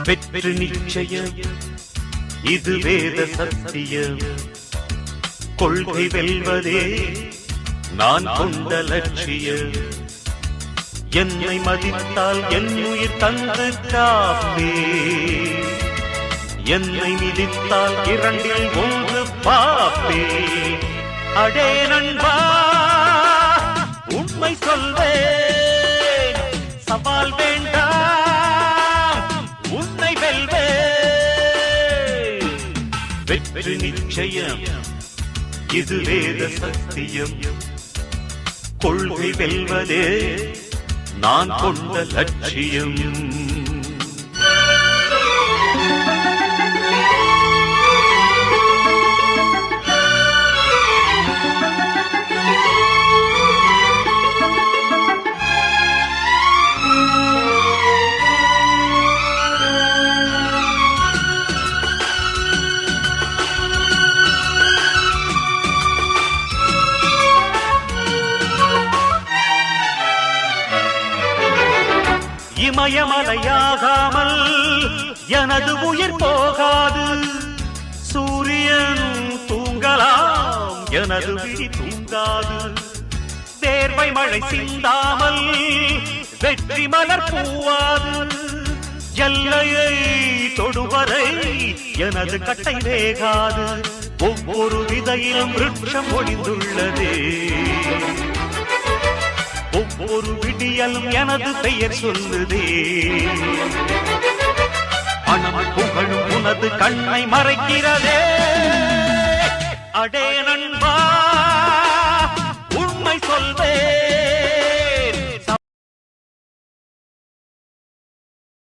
வெற்றி நிச்சயம் இது வேத சத்தியம். கொள்கை வெல்வதே நான் கொண்ட லட்சியம். என்னை மதித்தால் என் உயிர் தந்து காப்பே, என்னை மிதித்தால் இரண்டில் ஒன்று பாப்பே. அடே நண்பா உண்மை சொல்வேன், சவால் வேண்டாம் உன்னை வெல்வேன். வெற்றி நிச்சயம் இது வேத சத்தியம். கொள்கை வெல்வதே நான் கொண்ட லட்சியம். இமயமலையாகாமல் எனது உயிர் போகாது. சூரியன் தூங்கலாம் எனது விழி தூங்காது. தேர்வை மழை சிந்தாமல் வெற்றி மலர் பூவாது. எல்லையை தொடுவரை எனது கட்டை வேகாது. ஒவ்வொரு விதையிலும் விருட்சம் ஒளிந்துள்ளதே. ஒவ்வொரு விடியலும் எனது பெயர் சொல்லுதே. பணம் புகழும் உனது கண்ணை மறைக்கிறதே. அடே நண்பா